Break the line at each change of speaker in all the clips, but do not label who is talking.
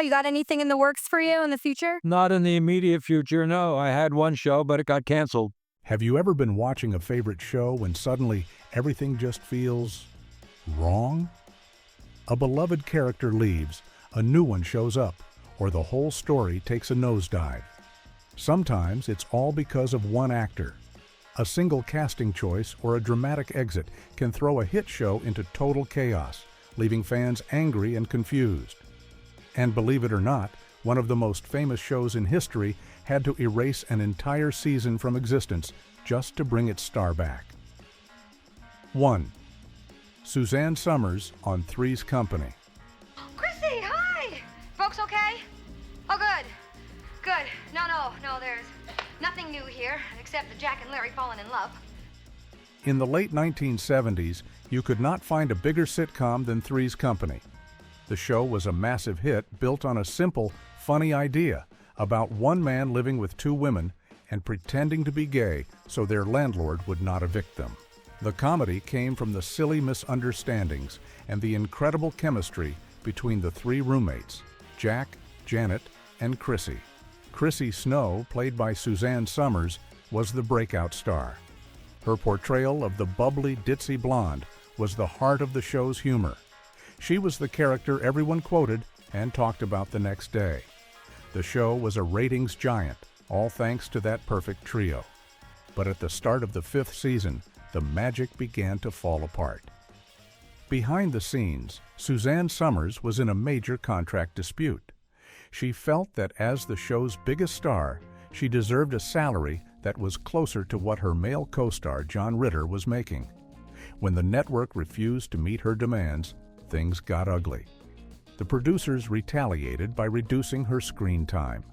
You got anything in the works for you in the future?
Not in the immediate future, no. I had one show, but it got canceled.
Have you ever been watching a favorite show when suddenly everything just feels wrong? A beloved character leaves, a new one shows up, or the whole story takes a nosedive. Sometimes it's all because of one actor. A single casting choice or a dramatic exit can throw a hit show into total chaos, leaving fans angry and confused. And believe it or not, one of the most famous shows in history had to erase an entire season from existence just to bring its star back. 1. Suzanne Summers on Three's Company.
Chrissy, hi! Folks okay? Oh, good. Good. No, there's nothing new here, except that Jack and Larry falling in love.
In the late 1970s, you could not find a bigger sitcom than Three's Company. The show was a massive hit built on a simple, funny idea about one man living with two women and pretending to be gay so their landlord would not evict them. The comedy came from the silly misunderstandings and the incredible chemistry between the three roommates, Jack, Janet, and Chrissy. Chrissy Snow, played by Suzanne Summers, was the breakout star. Her portrayal of the bubbly, ditzy blonde was the heart of the show's humor. She was the character everyone quoted and talked about the next day. The show was a ratings giant, all thanks to that perfect trio. But at the start of the 5th season, the magic began to fall apart. Behind the scenes, Suzanne Summers was in a major contract dispute. She felt that as the show's biggest star, she deserved a salary that was closer to what her male co-star John Ritter was making. When the network refused to meet her demands, things got ugly. The producers retaliated by reducing her screen time.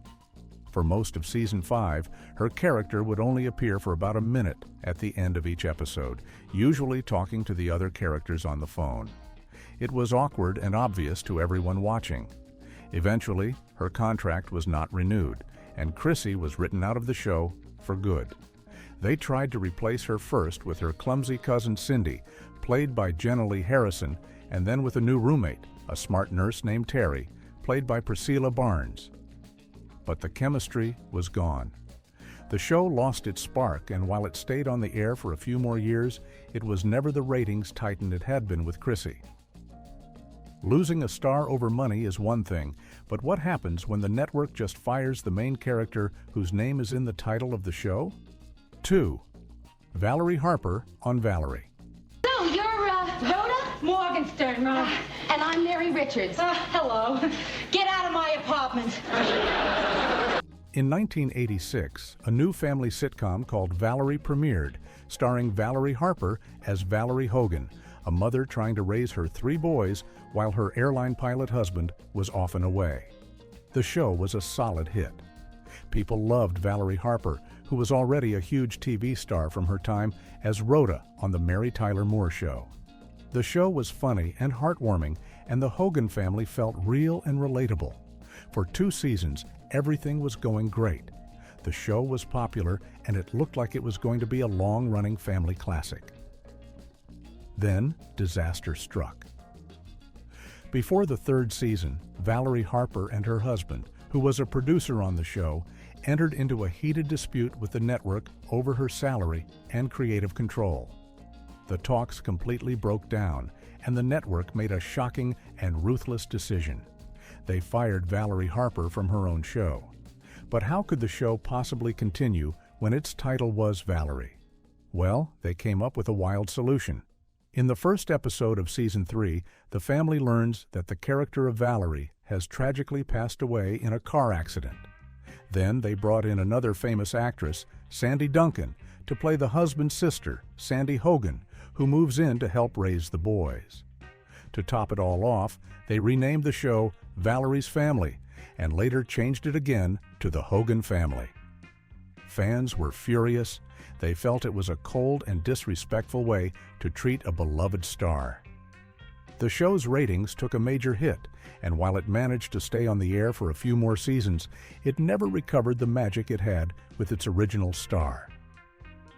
For most of season 5, her character would only appear for about a minute at the end of each episode, usually talking to the other characters on the phone. It was awkward and obvious to everyone watching. Eventually, her contract was not renewed, and Chrissy was written out of the show for good. They tried to replace her first with her clumsy cousin Cindy, played by Jenna Lee Harrison, and then with a new roommate, a smart nurse named Terry, played by Priscilla Barnes. But the chemistry was gone. The show lost its spark, and while it stayed on the air for a few more years, it was never the ratings titan it had been with Chrissy. Losing a star over money is one thing, but what happens when the network just fires the main character whose name is in the title of the show? 2. Valerie Harper on Valerie.
So, you're, Rhoda Morgenstern, and I'm Mary Richards. Hello. Get out of my apartment.
In 1986, a new family sitcom called Valerie premiered, starring Valerie Harper as Valerie Hogan, a mother trying to raise her 3 boys while her airline pilot husband was often away. The show was a solid hit. People loved Valerie Harper, who was already a huge TV star from her time as Rhoda on The Mary Tyler Moore Show. The show was funny and heartwarming, and the Hogan family felt real and relatable. For 2 seasons, everything was going great. The show was popular, and it looked like it was going to be a long-running family classic. Then, disaster struck. Before the 3rd season, Valerie Harper and her husband, who was a producer on the show, entered into a heated dispute with the network over her salary and creative control. The talks completely broke down, and the network made a shocking and ruthless decision. They fired Valerie Harper from her own show. But how could the show possibly continue when its title was Valerie? Well, they came up with a wild solution. In the first episode of Season 3, the family learns that the character of Valerie has tragically passed away in a car accident. Then they brought in another famous actress, Sandy Duncan, to play the husband's sister, Sandy Hogan, who moves in to help raise the boys. To top it all off, they renamed the show Valerie's Family and later changed it again to The Hogan Family. Fans were furious. They felt it was a cold and disrespectful way to treat a beloved star. The show's ratings took a major hit, and while it managed to stay on the air for a few more seasons, it never recovered the magic it had with its original star.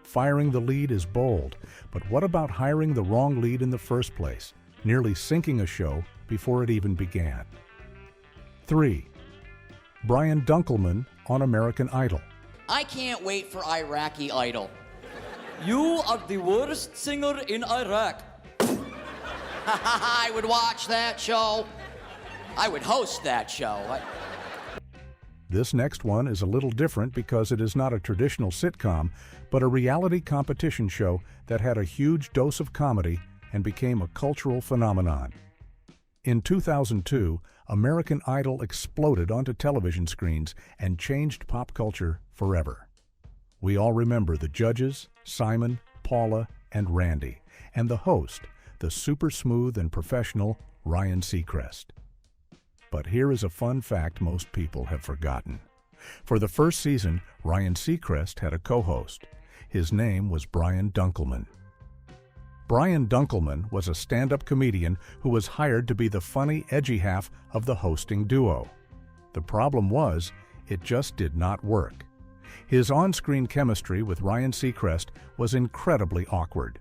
Firing the lead is bold, but what about hiring the wrong lead in the first place, nearly sinking a show before it even began? 3. Brian Dunkelman on American Idol.
I can't wait for Iraqi Idol.
You are the worst singer in Iraq.
I would watch that show. I would host that show.
This next one is a little different because it is not a traditional sitcom, but a reality competition show that had a huge dose of comedy and became a cultural phenomenon. In 2002, American Idol exploded onto television screens and changed pop culture forever. We all remember the judges, Simon, Paula, and Randy, and the host, the super smooth and professional Ryan Seacrest. But here is a fun fact most people have forgotten. For the first season, Ryan Seacrest had a co-host. His name was Brian Dunkelman. Brian Dunkelman was a stand-up comedian who was hired to be the funny, edgy half of the hosting duo. The problem was, it just did not work. His on-screen chemistry with Ryan Seacrest was incredibly awkward.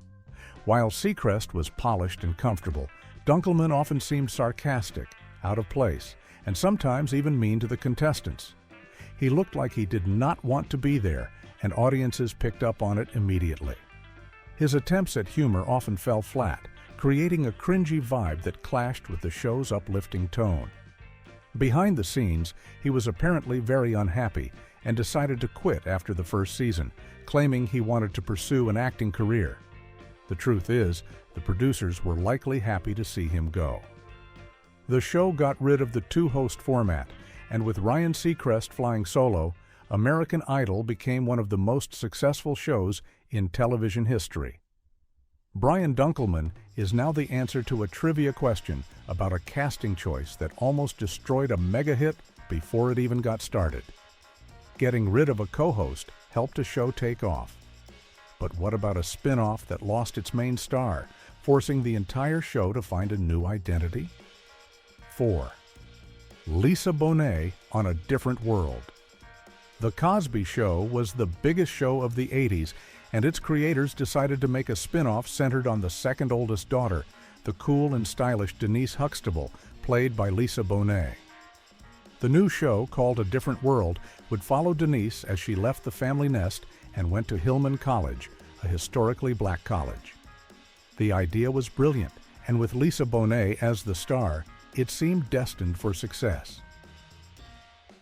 While Seacrest was polished and comfortable, Dunkelman often seemed sarcastic, out of place, and sometimes even mean to the contestants. He looked like he did not want to be there, and audiences picked up on it immediately. His attempts at humor often fell flat, creating a cringy vibe that clashed with the show's uplifting tone. Behind the scenes, he was apparently very unhappy and decided to quit after the first season, claiming he wanted to pursue an acting career. The truth is, the producers were likely happy to see him go. The show got rid of the two-host format, and with Ryan Seacrest flying solo, American Idol became one of the most successful shows in television history. Brian Dunkelman is now the answer to a trivia question about a casting choice that almost destroyed a mega hit before it even got started. Getting rid of a co-host helped a show take off. But what about a spin-off that lost its main star, forcing the entire show to find a new identity? 4. Lisa Bonet on a Different World. The Cosby Show was the biggest show of the 80s, and its creators decided to make a spin-off centered on the second oldest daughter, the cool and stylish Denise Huxtable, played by Lisa Bonet. The new show, called A Different World, would follow Denise as she left the family nest and went to Hillman College, a historically black college. The idea was brilliant, and with Lisa Bonet as the star, it seemed destined for success.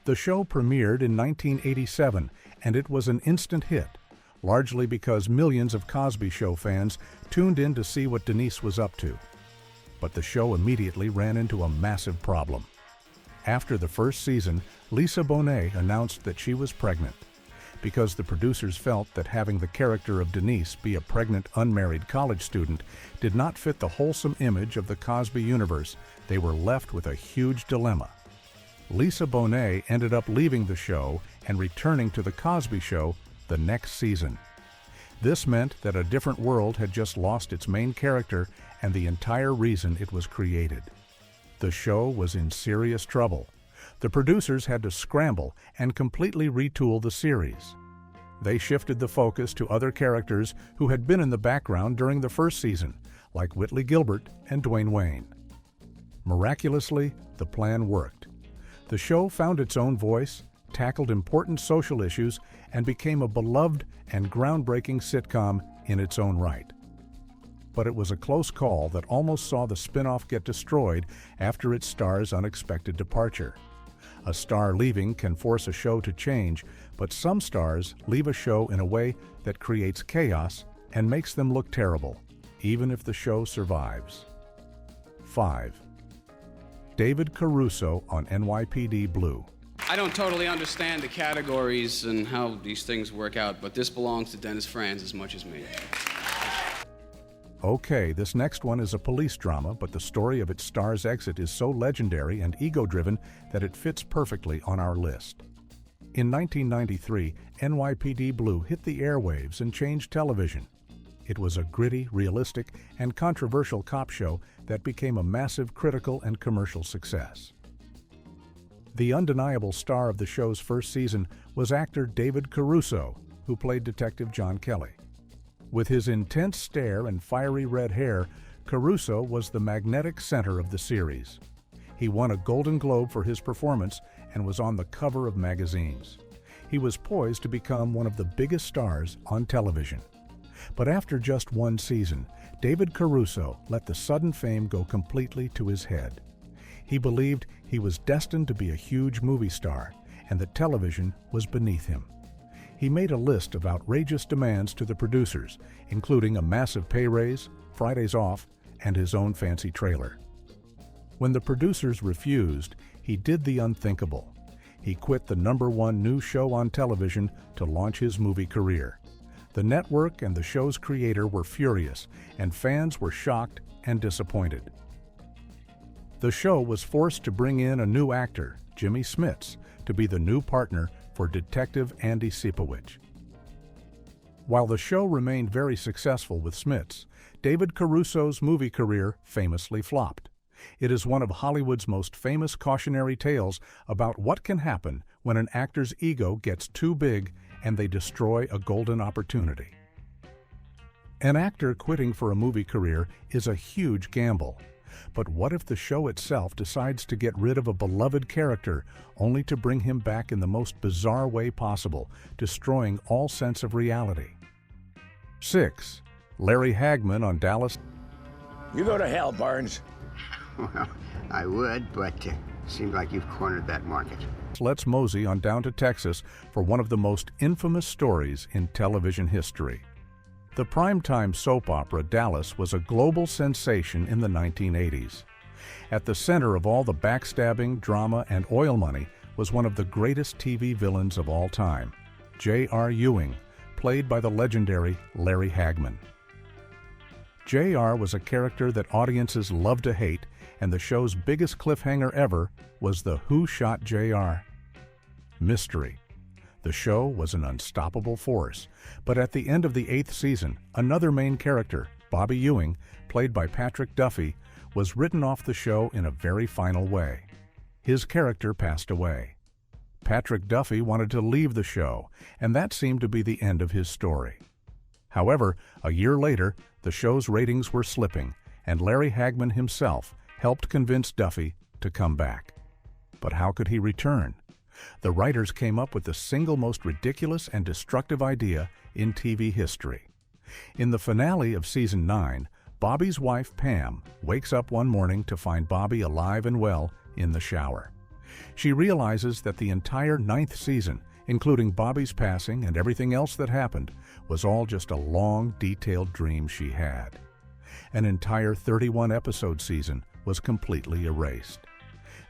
The show premiered in 1987, and it was an instant hit, largely because millions of Cosby Show fans tuned in to see what Denise was up to. But the show immediately ran into a massive problem. After the first season, Lisa Bonet announced that she was pregnant. Because the producers felt that having the character of Denise be a pregnant, unmarried college student did not fit the wholesome image of the Cosby universe, they were left with a huge dilemma. Lisa Bonet ended up leaving the show and returning to The Cosby Show the next season. This meant that A Different World had just lost its main character and the entire reason it was created. The show was in serious trouble. The producers had to scramble and completely retool the series. They shifted the focus to other characters who had been in the background during the first season, like Whitley Gilbert and Dwayne Wayne. Miraculously, the plan worked. The show found its own voice, tackled important social issues, and became a beloved and groundbreaking sitcom in its own right. But it was a close call that almost saw the spin-off get destroyed after its star's unexpected departure. A star leaving can force a show to change, but some stars leave a show in a way that creates chaos and makes them look terrible, even if the show survives. 5. David Caruso on NYPD Blue.
I don't totally understand the categories and how these things work out, but this belongs to Dennis Franz as much as me.
Okay, this next one is a police drama, but the story of its star's exit is so legendary and ego-driven that it fits perfectly on our list. In 1993, NYPD Blue hit the airwaves and changed television. It was a gritty, realistic, and controversial cop show that became a massive critical and commercial success. The undeniable star of the show's first season was actor David Caruso, who played Detective John Kelly. With his intense stare and fiery red hair, Caruso was the magnetic center of the series. He won a Golden Globe for his performance and was on the cover of magazines. He was poised to become one of the biggest stars on television. But after just one season, David Caruso let the sudden fame go completely to his head. He believed he was destined to be a huge movie star and that television was beneath him. He made a list of outrageous demands to the producers, including a massive pay raise, Fridays off, and his own fancy trailer. When the producers refused, he did the unthinkable. He quit the #1 new show on television to launch his movie career. The network and the show's creator were furious, and fans were shocked and disappointed. The show was forced to bring in a new actor, Jimmy Smits, to be the new partner for Detective Andy Sipowicz. While the show remained very successful with Smits, David Caruso's movie career famously flopped. It is one of Hollywood's most famous cautionary tales about what can happen when an actor's ego gets too big and they destroy a golden opportunity. An actor quitting for a movie career is a huge gamble. But what if the show itself decides to get rid of a beloved character only to bring him back in the most bizarre way possible, destroying all sense of reality? 6. Larry Hagman on Dallas.
You go to hell, Barnes.
Well, I would, but seems like you've cornered that market.
Let's mosey on down to Texas for one of the most infamous stories in television history. The primetime soap opera Dallas was a global sensation in the 1980s. At the center of all the backstabbing, drama, and oil money was one of the greatest TV villains of all time, J.R. Ewing, played by the legendary Larry Hagman. J.R. was a character that audiences loved to hate, and the show's biggest cliffhanger ever was the Who Shot J.R. mystery. The show was an unstoppable force, but at the end of the 8th season, another main character, Bobby Ewing, played by Patrick Duffy, was written off the show in a very final way. His character passed away. Patrick Duffy wanted to leave the show, and that seemed to be the end of his story. However, a year later, the show's ratings were slipping, and Larry Hagman himself helped convince Duffy to come back. But how could he return? The writers came up with the single most ridiculous and destructive idea in TV history. In the finale of Season 9, Bobby's wife, Pam, wakes up one morning to find Bobby alive and well in the shower. She realizes that the entire 9th season, including Bobby's passing and everything else that happened, was all just a long, detailed dream she had. An entire 31-episode season was completely erased.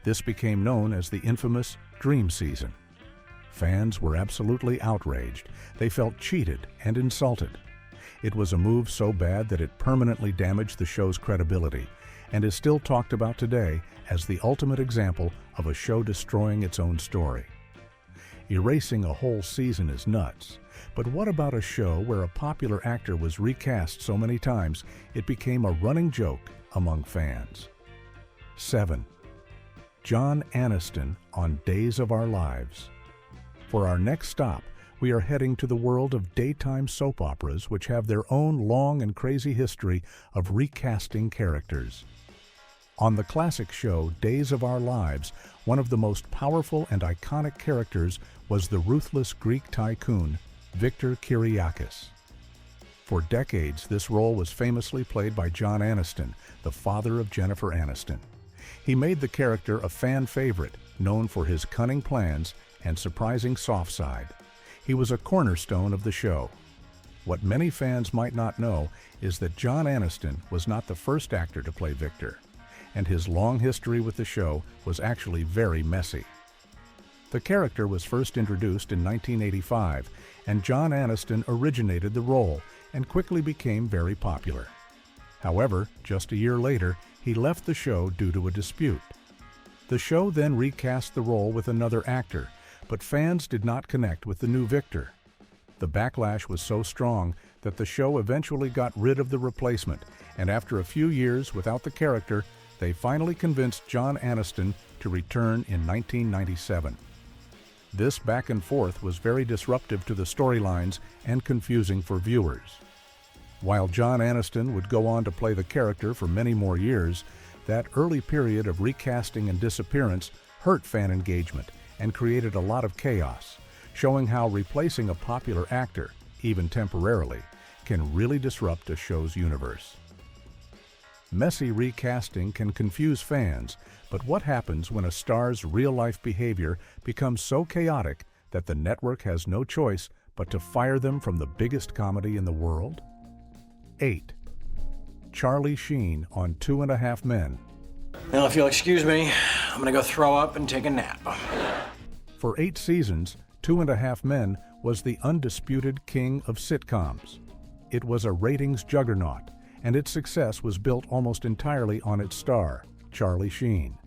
This became known as the infamous Dream Season. Fans were absolutely outraged. They felt cheated and insulted. It was a move so bad that it permanently damaged the show's credibility and is still talked about today as the ultimate example of a show destroying its own story. Erasing a whole season is nuts, but what about a show where a popular actor was recast so many times it became a running joke among fans? 7. John Aniston on Days of Our Lives. For our next stop, we are heading to the world of daytime soap operas, which have their own long and crazy history of recasting characters. On the classic show Days of Our Lives, one of the most powerful and iconic characters was the ruthless Greek tycoon, Victor Kyriakis. For decades, this role was famously played by John Aniston, the father of Jennifer Aniston. He made the character a fan favorite, known for his cunning plans and surprising soft side. He was a cornerstone of the show. What many fans might not know is that John Aniston was not the first actor to play Victor, and his long history with the show was actually very messy. The character was first introduced in 1985, and John Aniston originated the role and quickly became very popular. However, just a year later, he left the show due to a dispute. The show then recast the role with another actor, but fans did not connect with the new Victor. The backlash was so strong that the show eventually got rid of the replacement, and after a few years without the character, they finally convinced John Aniston to return in 1997. This back and forth was very disruptive to the storylines and confusing for viewers. While John Aniston would go on to play the character for many more years, That early period of recasting and disappearance hurt fan engagement and created a lot of chaos, showing how replacing a popular actor, even temporarily, can really disrupt a show's universe. Messy recasting can confuse fans, but what happens when a star's real-life behavior becomes so chaotic that the network has no choice but to fire them from the biggest comedy in the world? 8. Charlie Sheen on 2.5 Men.
Well, if you'll excuse me, I'm gonna go throw up and take a nap.
For 8 seasons, 2.5 Men was the undisputed king of sitcoms. It was a ratings juggernaut, and its success was built almost entirely on its star, Charlie Sheen.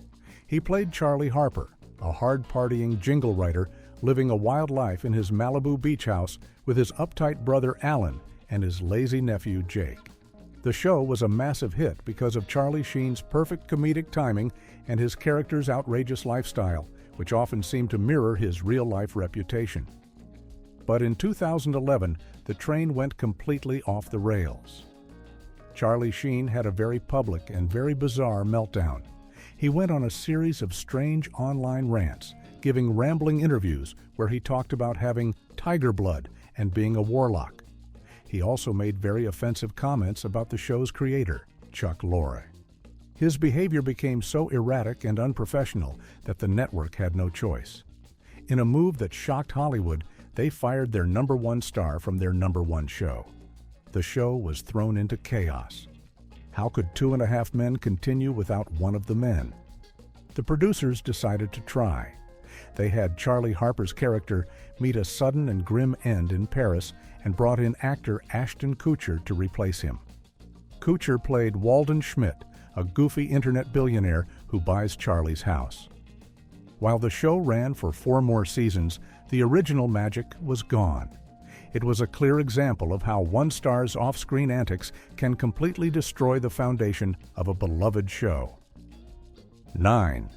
He played Charlie Harper, a hard-partying jingle writer living a wild life in his Malibu beach house with his uptight brother Alan and his lazy nephew Jake. The show was a massive hit because of Charlie Sheen's perfect comedic timing and his character's outrageous lifestyle, which often seemed to mirror his real-life reputation. But in 2011, the train went completely off the rails. Charlie Sheen had a very public and very bizarre meltdown. He went on a series of strange online rants, giving rambling interviews where he talked about having tiger blood and being a warlock. He also made very offensive comments about the show's creator, Chuck Lorre. His behavior became so erratic and unprofessional that the network had no choice. In a move that shocked Hollywood, they fired their #1 star from their #1 show. The show was thrown into chaos. How could 2.5 Men continue without one of the men? The producers decided to try. They had Charlie Harper's character meet a sudden and grim end in Paris and brought in actor Ashton Kutcher to replace him. Kutcher played Walden Schmidt, a goofy internet billionaire who buys Charlie's house. While the show ran for 4 more seasons, the original magic was gone. It was a clear example of how one star's off-screen antics can completely destroy the foundation of a beloved show. 9.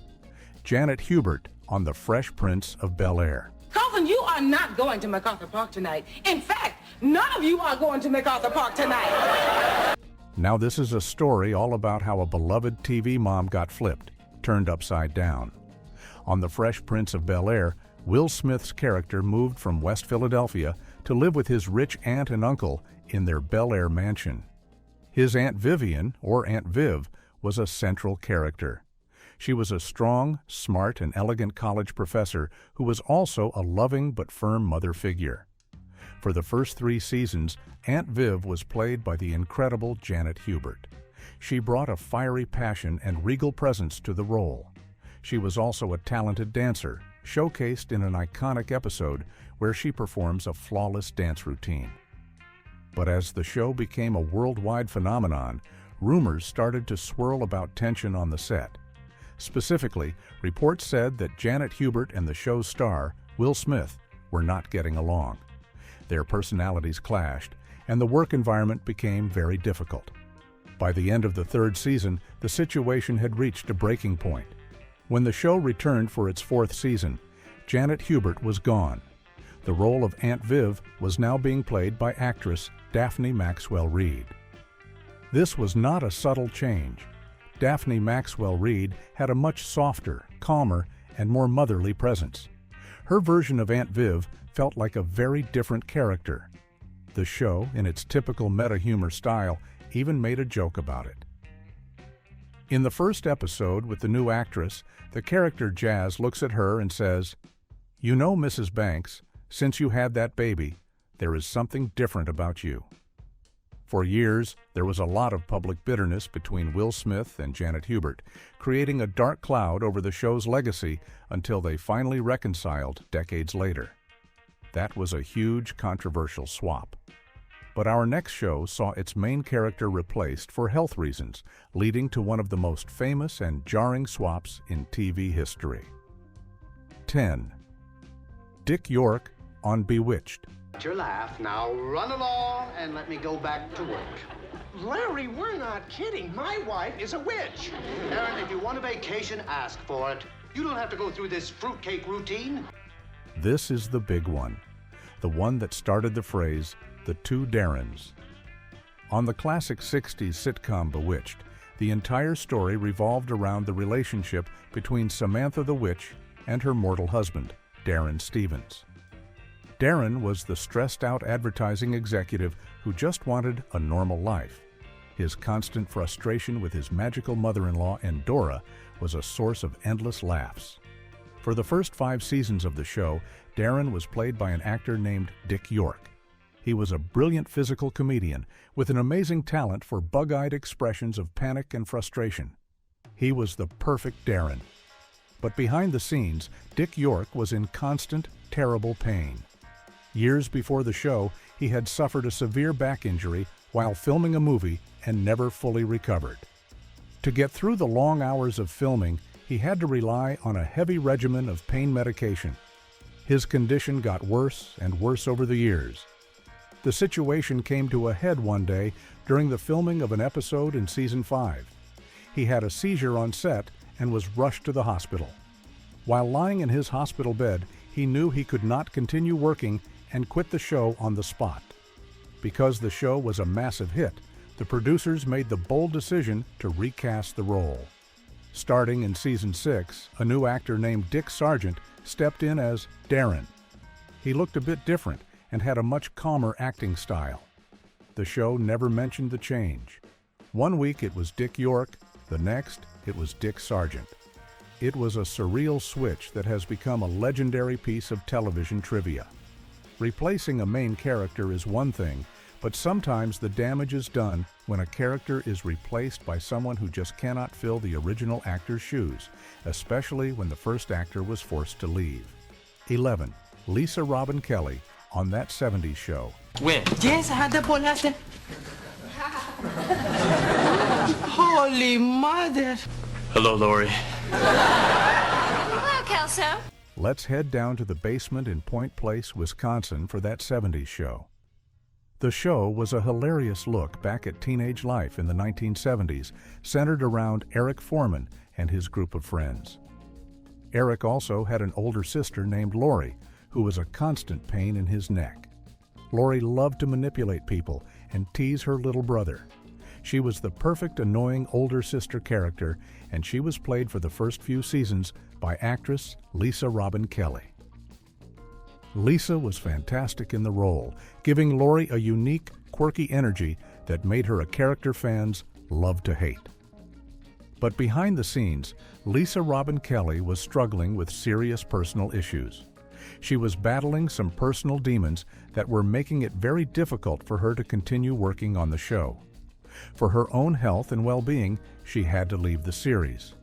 Janet Hubert on The Fresh Prince of Bel-Air.
Carlton, you are not going to MacArthur Park tonight. In fact, none of you are going to MacArthur Park tonight.
Now this is a story all about how a beloved TV mom got flipped, turned upside down. On The Fresh Prince of Bel-Air, Will Smith's character moved from West Philadelphia to live with his rich aunt and uncle in their Bel-Air mansion. His Aunt Vivian, or Aunt Viv, was a central character. She was a strong, smart, and elegant college professor who was also a loving but firm mother figure. For the first 3 seasons, Aunt Viv was played by the incredible Janet Hubert. She brought a fiery passion and regal presence to the role. She was also a talented dancer, showcased in an iconic episode where she performs a flawless dance routine. But as the show became a worldwide phenomenon, rumors started to swirl about tension on the set. Specifically, reports said that Janet Hubert and the show's star, Will Smith, were not getting along. Their personalities clashed, and the work environment became very difficult. By the end of the 3rd season, the situation had reached a breaking point. When the show returned for its 4th season, Janet Hubert was gone. The role of Aunt Viv was now being played by actress Daphne Maxwell Reid. This was not a subtle change. Daphne Maxwell Reid had a much softer, calmer, and more motherly presence. Her version of Aunt Viv felt like a very different character. The show, in its typical meta-humor style, even made a joke about it. In the first episode with the new actress, the character Jazz looks at her and says, "You know, Mrs. Banks, since you had that baby, there is something different about you." For years, there was a lot of public bitterness between Will Smith and Janet Hubert, creating a dark cloud over the show's legacy until they finally reconciled decades later. That was a huge, controversial swap. But our next show saw its main character replaced for health reasons, leading to one of the most famous and jarring swaps in TV history. 10. Dick York on Bewitched.
Your laugh. Now run along and let me go back to work.
Larry, we're not kidding. My wife is a witch.
Aaron, if you want a vacation, ask for it. You don't have to go through this fruitcake routine.
This is the big one, the one that started the phrase, the two Darrens. On the classic 60s sitcom Bewitched, The entire story revolved around the relationship between Samantha the Witch and her mortal husband, Darren Stevens. Darren was the stressed-out advertising executive who just wanted a normal life. His constant frustration with his magical mother-in-law, Endora, was a source of endless laughs. For the first 5 seasons of the show, Darren was played by an actor named Dick York. He was a brilliant physical comedian with an amazing talent for bug-eyed expressions of panic and frustration. He was the perfect Darren. But behind the scenes, Dick York was in constant, terrible pain. Years before the show, he had suffered a severe back injury while filming a movie and never fully recovered. To get through the long hours of filming, he had to rely on a heavy regimen of pain medication. His condition got worse and worse over the years. The situation came to a head one day during the filming of an episode in season 5. He had a seizure on set and was rushed to the hospital. While lying in his hospital bed, he knew he could not continue working and quit the show on the spot. Because the show was a massive hit, the producers made the bold decision to recast the role. Starting in season 6, a new actor named Dick Sargent stepped in as Darren. He looked a bit different and had a much calmer acting style. The show never mentioned the change. One week it was Dick York, the next it was Dick Sargent. It was a surreal switch that has become a legendary piece of television trivia. Replacing a main character is one thing, but sometimes the damage is done when a character is replaced by someone who just cannot fill the original actor's shoes, especially when the first actor was forced to leave. 11. Lisa Robin Kelly on That 70s Show.
When? Yes, I had that ball last time. Holy mother.
Hello, Lori.
Hello, Kelso.
Let's head down to the basement in Point Place, Wisconsin for That 70s Show. The show was a hilarious look back at teenage life in the 1970s, centered around Eric Foreman and his group of friends. Eric also had an older sister named Lori, who was a constant pain in his neck. Lori loved to manipulate people and tease her little brother. She was the perfect annoying older sister character, and she was played for the first few seasons by actress Lisa Robin Kelly. Lisa was fantastic in the role, giving Lori a unique, quirky energy that made her a character fans love to hate. But behind the scenes, Lisa Robin Kelly was struggling with serious personal issues. She was battling some personal demons that were making it very difficult for her to continue working on the show. For her own health and well-being, she had to leave the series.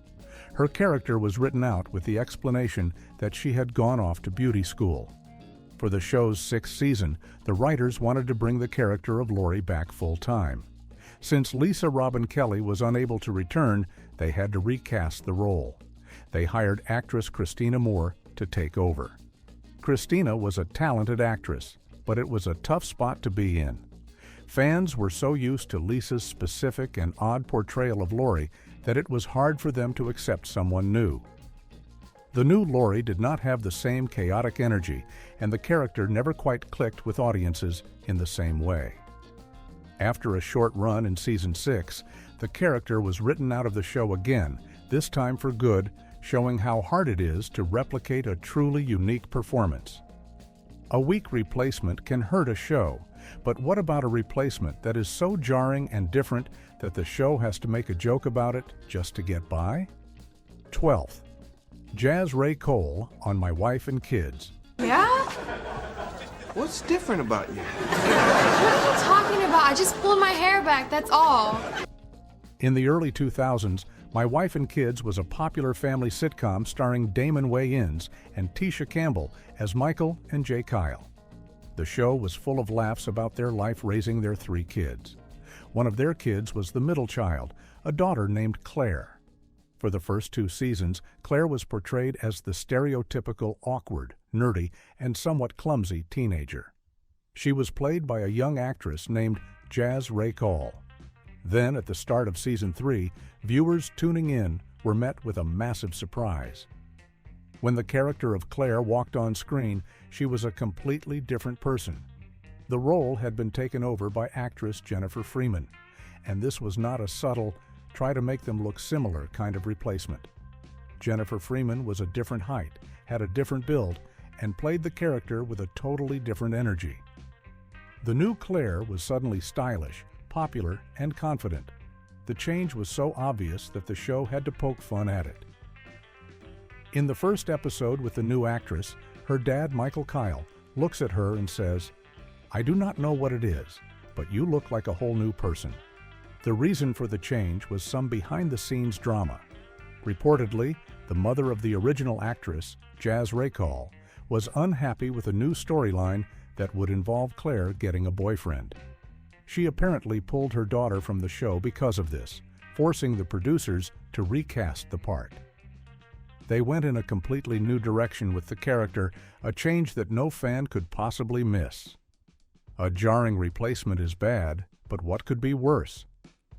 Her character was written out with the explanation that she had gone off to beauty school. For the show's 6th season, the writers wanted to bring the character of Lori back full-time. Since Lisa Robin Kelly was unable to return, they had to recast the role. They hired actress Christina Moore to take over. Christina was a talented actress, but it was a tough spot to be in. Fans were so used to Lisa's specific and odd portrayal of Lori that it was hard for them to accept someone new. The new Lori did not have the same chaotic energy, and the character never quite clicked with audiences in the same way. After a short run in season 6, the character was written out of the show again, this time for good, showing how hard it is to replicate a truly unique performance. A weak replacement can hurt a show, but what about a replacement that is so jarring and different that the show has to make a joke about it just to get by? 12th. Jazz Ray Cole on My Wife and Kids.
Yeah?
What's different about you?
What are you talking about? I just pulled my hair back, that's all.
In the early 2000s, My Wife and Kids was a popular family sitcom starring Damon Wayans and Tisha Campbell as Michael and Jay Kyle. The show was full of laughs about their life raising their 3 kids. One of their kids was the middle child, a daughter named Claire. For the first 2 seasons, Claire was portrayed as the stereotypical awkward, nerdy, and somewhat clumsy teenager. She was played by a young actress named Jazz Ray Cole. Then, at the start of season 3, viewers tuning in were met with a massive surprise. When the character of Claire walked on screen, she was a completely different person. The role had been taken over by actress Jennifer Freeman, and this was not a subtle, try to make them look similar kind of replacement. Jennifer Freeman was a different height, had a different build, and played the character with a totally different energy. The new Claire was suddenly stylish, popular, and confident. The change was so obvious that the show had to poke fun at it. In the first episode with the new actress, her dad, Michael Kyle, looks at her and says, "I do not know what it is, but you look like a whole new person." The reason for the change was some behind-the-scenes drama. Reportedly, the mother of the original actress, Jazz Raycall, was unhappy with a new storyline that would involve Claire getting a boyfriend. She apparently pulled her daughter from the show because of this, forcing the producers to recast the part. They went in a completely new direction with the character, a change that no fan could possibly miss. A jarring replacement is bad, but what could be worse?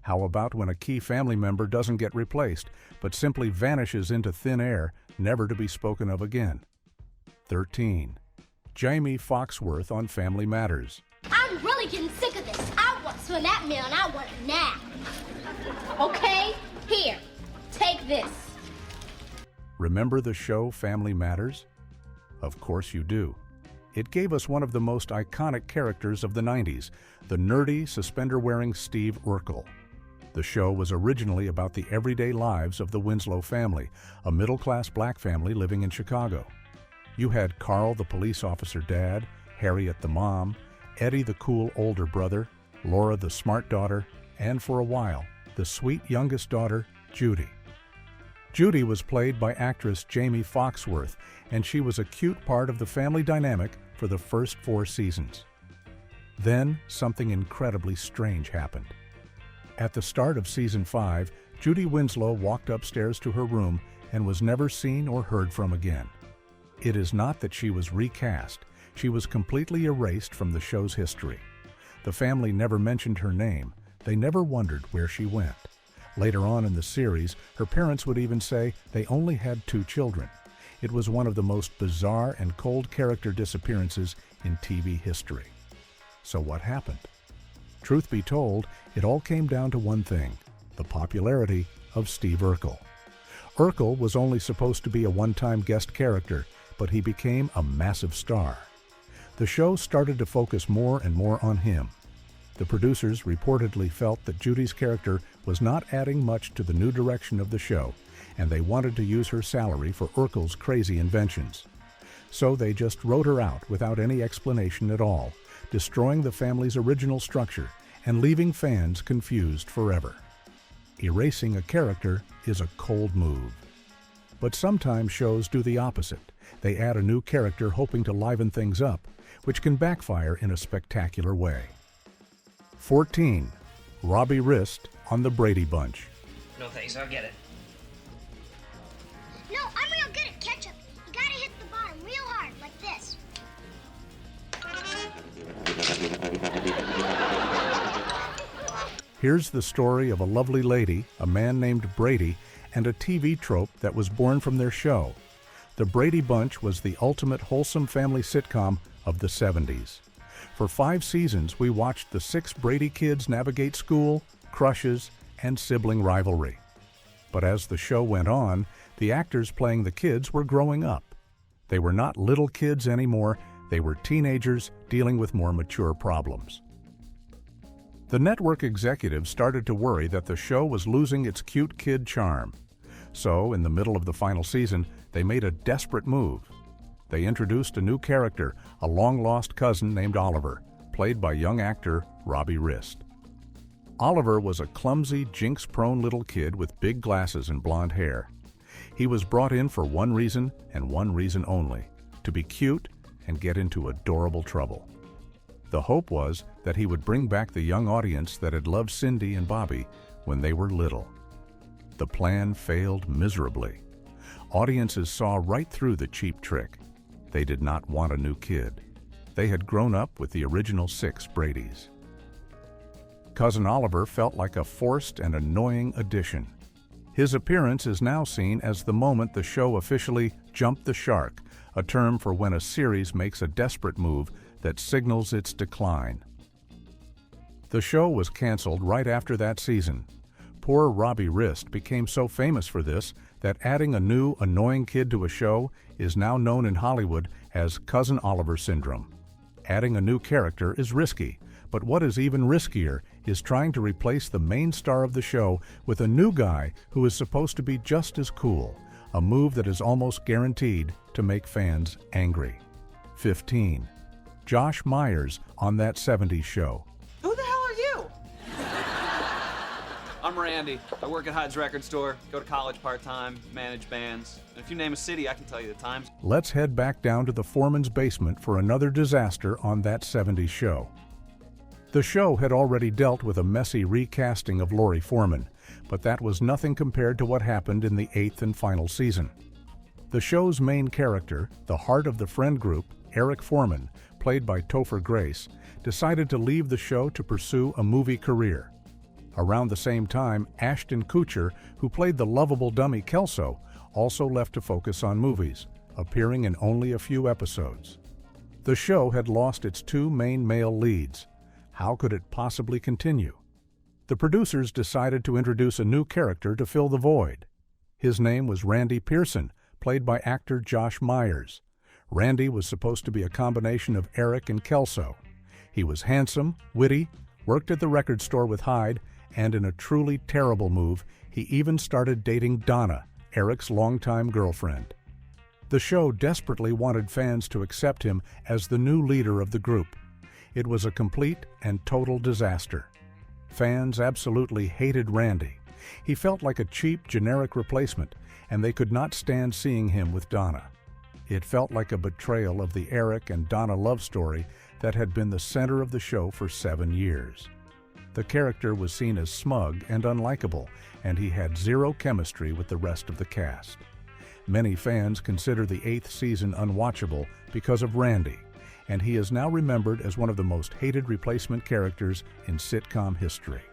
How about when a key family member doesn't get replaced, but simply vanishes into thin air, never to be spoken of again? 13. Jamie Foxworth on Family Matters.
I'm really getting sick of this. I want some of that meal and I want it now. Okay? Here, take this.
Remember the show Family Matters? Of course you do. It gave us one of the most iconic characters of the 90s, the nerdy, suspender-wearing Steve Urkel. The show was originally about the everyday lives of the Winslow family, a middle-class black family living in Chicago. You had Carl the police officer dad, Harriet the mom, Eddie the cool older brother, Laura the smart daughter, and for a while, the sweet youngest daughter, Judy. Judy was played by actress Jamie Foxworth, and she was a cute part of the family dynamic for the first 4 seasons. Then, something incredibly strange happened. At the start of season 5, Judy Winslow walked upstairs to her room and was never seen or heard from again. It is not that she was recast. She was completely erased from the show's history. The family never mentioned her name. They never wondered where she went. Later on in the series, her parents would even say they only had 2 children. It was one of the most bizarre and cold character disappearances in TV history. So what happened? Truth be told, it all came down to one thing: the popularity of Steve Urkel. Urkel was only supposed to be a one-time guest character, but he became a massive star. The show started to focus more and more on him. The producers reportedly felt that Judy's character was not adding much to the new direction of the show, and they wanted to use her salary for Urkel's crazy inventions. So they just wrote her out without any explanation at all, destroying the family's original structure and leaving fans confused forever. Erasing a character is a cold move. But sometimes shows do the opposite. They add a new character hoping to liven things up, which can backfire in a spectacular way. 14. Robbie Rist on The Brady Bunch.
No thanks, I'll get it.
No, I'm real good at ketchup. You gotta hit the bottom real hard, like this.
Here's the story of a lovely lady, a man named Brady, and a TV trope that was born from their show. The Brady Bunch was the ultimate wholesome family sitcom of the 70s. For 5 seasons, we watched the 6 Brady kids navigate school, crushes, and sibling rivalry. But as the show went on, the actors playing the kids were growing up. They were not little kids anymore, they were teenagers dealing with more mature problems. The network executives started to worry that the show was losing its cute kid charm. So, in the middle of the final season, they made a desperate move. They introduced a new character, a long-lost cousin named Oliver, played by young actor Robbie Rist. Oliver was a clumsy, jinx-prone little kid with big glasses and blonde hair. He was brought in for one reason and one reason only: to be cute and get into adorable trouble. The hope was that he would bring back the young audience that had loved Cindy and Bobby when they were little. The plan failed miserably. Audiences saw right through the cheap trick. They did not want a new kid. They had grown up with the original 6 Bradys. Cousin Oliver felt like a forced and annoying addition. His appearance is now seen as the moment the show officially jumped the shark, a term for when a series makes a desperate move that signals its decline. The show was canceled right after that season. Poor Robbie Rist became so famous for this that adding a new, annoying kid to a show is now known in Hollywood as Cousin Oliver syndrome. Adding a new character is risky, but what is even riskier is trying to replace the main star of the show with a new guy who is supposed to be just as cool, a move that is almost guaranteed to make fans angry. 15. Josh Myers on That 70s Show.
Who the hell are you?
I'm Randy. I work at Hyde's record store, go to college part-time, manage bands. And if you name a city, I can tell you the times.
Let's head back down to the foreman's basement for another disaster on That 70s Show. The show had already dealt with a messy recasting of Lori Foreman, but that was nothing compared to what happened in the 8th and final season. The show's main character, the heart of the friend group, Eric Foreman, played by Topher Grace, decided to leave the show to pursue a movie career. Around the same time, Ashton Kutcher, who played the lovable dummy Kelso, also left to focus on movies, appearing in only a few episodes. The show had lost its two main male leads. How could it possibly continue? The producers decided to introduce a new character to fill the void. His name was Randy Pearson, played by actor Josh Myers. Randy was supposed to be a combination of Eric and Kelso. He was handsome, witty, worked at the record store with Hyde, and in a truly terrible move, he even started dating Donna, Eric's longtime girlfriend. The show desperately wanted fans to accept him as the new leader of the group. It was a complete and total disaster. Fans absolutely hated Randy. He felt like a cheap, generic replacement, and they could not stand seeing him with Donna. It felt like a betrayal of the Eric and Donna love story that had been the center of the show for 7 years. The character was seen as smug and unlikable, and he had zero chemistry with the rest of the cast. Many fans consider the 8th season unwatchable because of Randy, and he is now remembered as one of the most hated replacement characters in sitcom history.